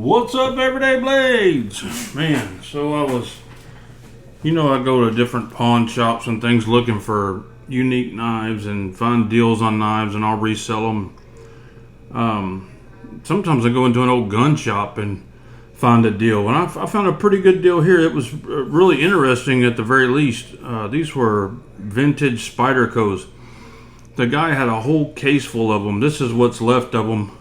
What's up, Everyday Blades? Man, so I go to different pawn shops and things looking for unique knives and find deals on knives, and I'll resell them. Sometimes I go into an old gun shop and find a deal, and I found a pretty good deal here. It was really interesting at the very least. These were vintage Spydercos. The guy had a whole case full of them. This is what's left of them.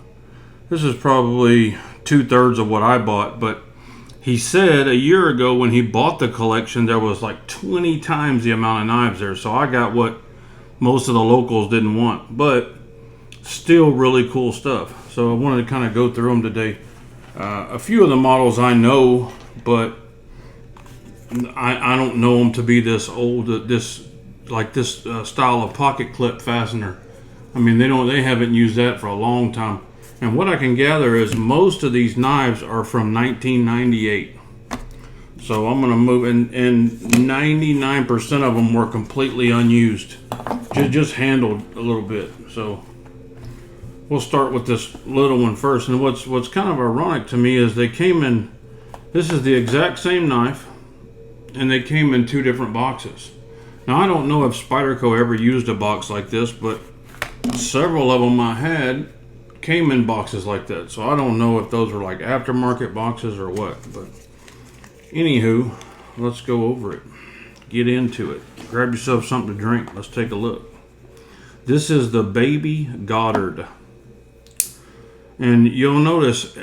This is probably 2/3 of what I bought, but he said a year ago when he bought the collection there was like 20 times the amount of knives there. So I got what most of the locals didn't want, but still really cool stuff. So I wanted to kind of go through them today. A few of the models I know, but I don't know them to be this old, this style of pocket clip fastener. I mean, they haven't used that for a long time. And what I can gather is most of these knives are from 1998. So I'm going to move, and 99% of them were completely unused. Just handled a little bit. So we'll start with this little one first. And what's kind of ironic to me is they came in, this is the exact same knife, and they came in two different boxes. Now I don't know if Spyderco ever used a box like this, but several of them I had came in boxes like that, so I don't know if those were like aftermarket boxes or what. But anywho, let's go over it, get into it. Grab yourself something to drink. Let's take a look. This is the Babygarded, and you'll notice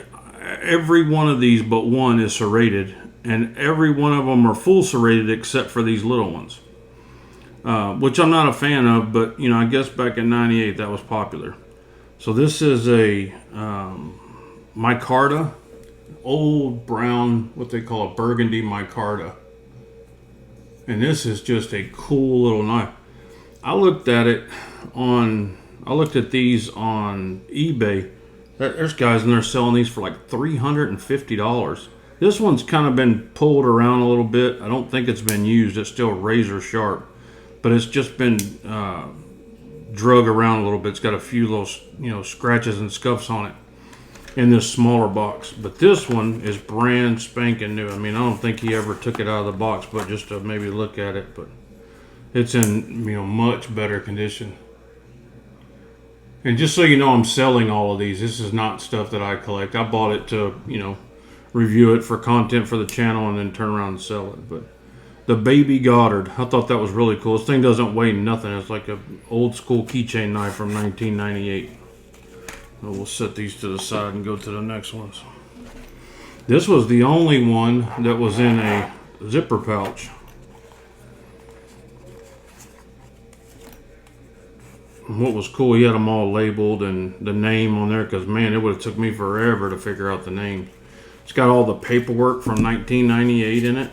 every one of these but one is serrated, and every one of them are full serrated except for these little ones, which I'm not a fan of, but I guess back in '98 that was popular. So this is a micarta, old brown, what they call a burgundy micarta. And this is just a cool little knife. I looked at these on eBay. There's guys in there selling these for like $350. This one's kind of been pulled around a little bit. I don't think it's been used. It's still razor sharp, but it's just been drug around a little bit. It's got a few little scratches and scuffs on it in this smaller box, but this one is brand spanking new. I mean, I don't think he ever took it out of the box, but just to maybe look at it. But it's in much better condition. And just so you know, I'm selling all of these. This is not stuff that I collect. I bought it to review it for content for the channel and then turn around and sell it. But the Babygarded, I thought that was really cool. This thing doesn't weigh nothing. It's like an old school keychain knife from 1998. We'll set these to the side and go to the next ones. This was the only one that was in a zipper pouch. And what was cool, he had them all labeled and the name on there, because man, it would have took me forever to figure out the name. It's got all the paperwork from 1998 in it.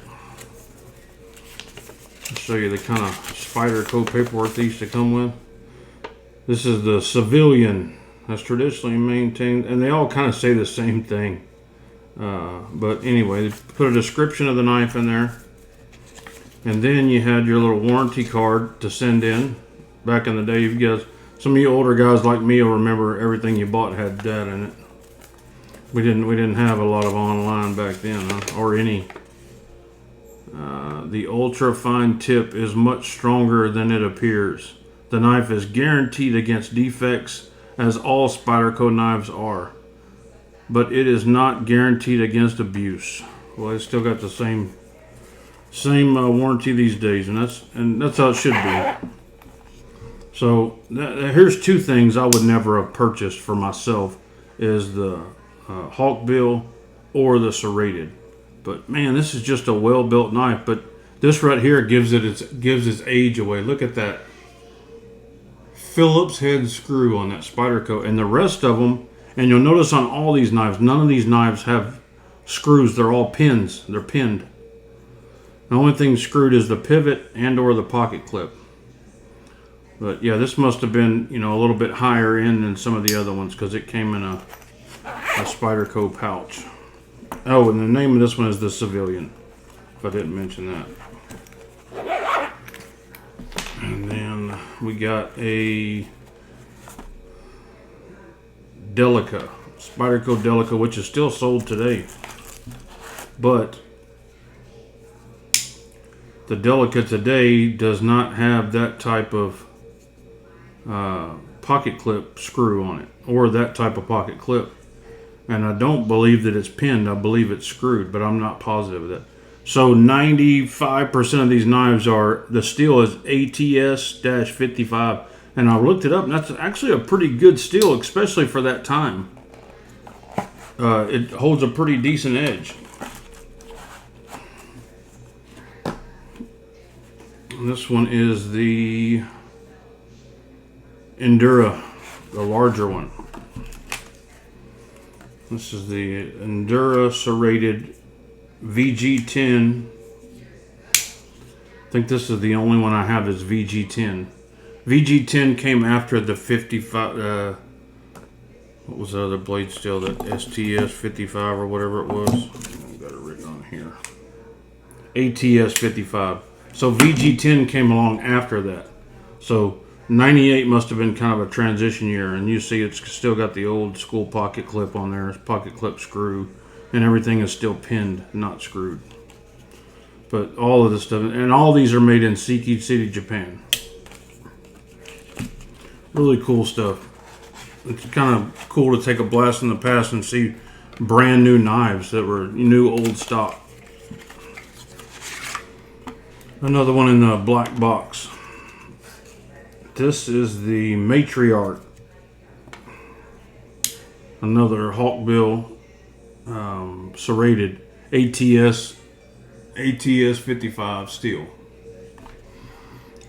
I'll show you the kind of Spyderco paperwork they used to come with. This is the Civilian. That's traditionally maintained, and they all kind of say the same thing. But anyway, they put a description of the knife in there. And then you had your little warranty card to send in. Back in the day, you guys, some of you older guys like me will remember everything you bought had that in it. We didn't have a lot of online back then, or any. The ultra fine tip is much stronger than it appears. The knife is guaranteed against defects, as all Spyderco knives are, but it is not guaranteed against abuse. Well, it's still got the same warranty these days, and that's how it should be. So here's two things I would never have purchased for myself: is the hawkbill or the serrated. But man, this is just a well-built knife. But this right here gives its age away. Look at that Phillips head screw on that Spyderco, and the rest of them. And you'll notice on all these knives, none of these knives have screws. They're all pins. They're pinned. The only thing screwed is the pivot and or the pocket clip. But yeah, this must have been a little bit higher end than some of the other ones, because it came in a Spyderco pouch. Oh, and the name of this one is the Civilian, if I didn't mention that. And then we got a Delica, Spyderco Delica, which is still sold today. But the Delica today does not have that type of pocket clip screw on it, or that type of pocket clip. And I don't believe that it's pinned. I believe it's screwed, but I'm not positive of that. So 95% of these knives are, the steel is ATS-55. And I looked it up, and that's actually a pretty good steel, especially for that time. It holds a pretty decent edge. And this one is the Endura, the larger one. This is the Endura serrated VG10. I think this is the only one I have is VG10. VG10 came after the 55. What was the other blade steel? That STS55 or whatever it was. I've got it written on here. ATS55. So VG10 came along after that. So 98 must have been kind of a transition year, and you see it's still got the old school pocket clip on there, pocket clip screw, and everything is still pinned, not screwed. But all of this stuff, and all these are made in Siki City, Japan. Really cool stuff. It's kind of cool to take a blast in the past and see brand new knives that were new old stock. Another one in the black box. This is the Matriarch. Another Hawkbill serrated ATS55 steel.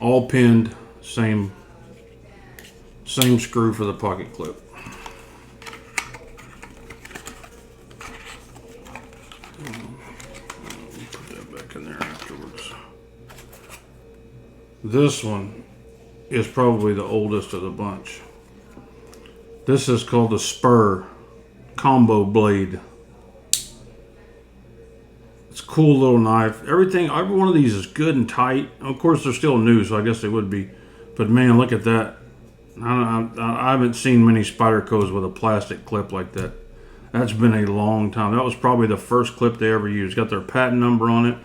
All pinned, same screw for the pocket clip. Put that back in there afterwards. This one is probably the oldest of the bunch. This is called the Spur Combo Blade. It's a cool little knife. Every one of these is good and tight. Of course, they're still new, so I guess they would be. But man, look at that. I haven't seen many Spydercos with a plastic clip like that. That's been a long time. That was probably the first clip they ever used. Got their patent number on it.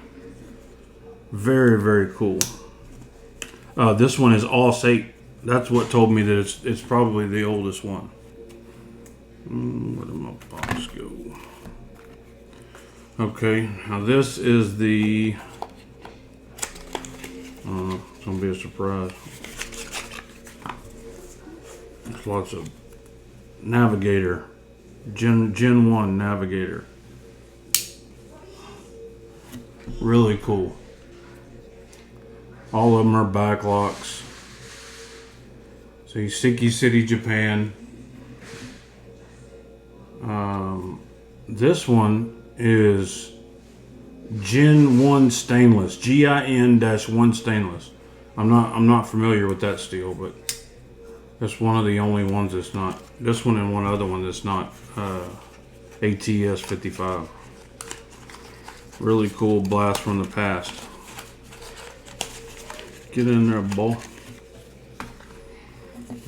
Very, very cool. This one is AUS-8. That's what told me that it's probably the oldest one. Where did my box go? Okay, now this is the... it's going to be a surprise. There's lots of Navigator. Gen 1 Navigator. Really cool. All of them are backlocks. So Siki City, Japan. This one is Gen 1 stainless. GIN-1 stainless. I'm not familiar with that steel, but that's one of the only ones that's not. This one and one other one that's not ATS55. Really cool blast from the past. Get in there, boy.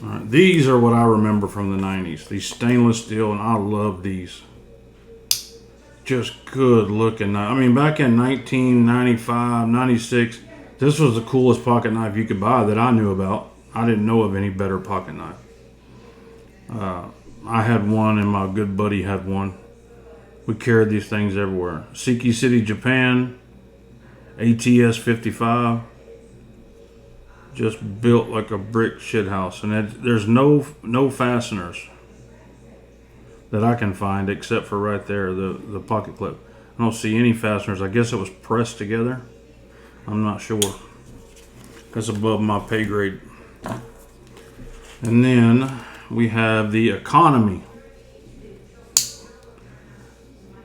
Alright, these are what I remember from the 90s. These stainless steel, and I love these. Just good looking. I mean, back in 1995, 96, this was the coolest pocket knife you could buy that I knew about. I didn't know of any better pocket knife. I had one, and my good buddy had one. We carried these things everywhere. Siki City, Japan. ATS55. Just built like a brick shit house, and there's no fasteners that I can find except for right there, the pocket clip. I don't see any fasteners. I guess it was pressed together. I'm not sure. That's above my pay grade. And then we have the Economy.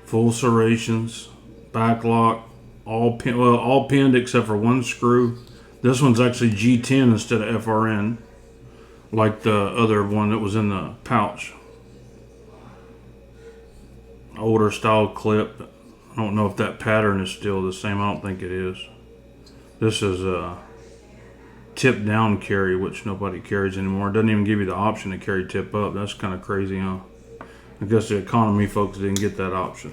Full serrations, backlock, all pinned except for one screw. This one's actually G10 instead of FRN, like the other one that was in the pouch. Older style clip. I don't know if that pattern is still the same. I don't think it is. This is a tip down carry, which nobody carries anymore. It doesn't even give you the option to carry tip up. That's kind of crazy, huh? I guess the economy folks didn't get that option.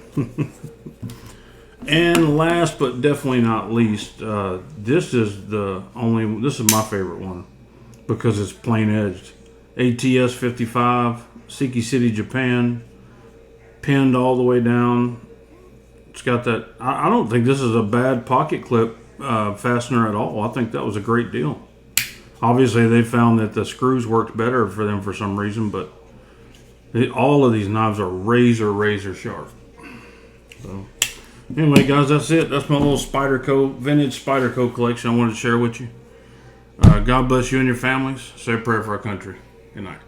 And last but definitely not least, this is my favorite one because it's plain edged. ATS55, Siki City, Japan, pinned all the way down. It's got that. I don't think this is a bad pocket clip fastener at all. I think that was a great deal. Obviously, they found that the screws worked better for them for some reason, but all of these knives are razor sharp. So, anyway, guys, that's it. That's my little vintage Spyderco collection I wanted to share with you. God bless you and your families. Say a prayer for our country. Good night.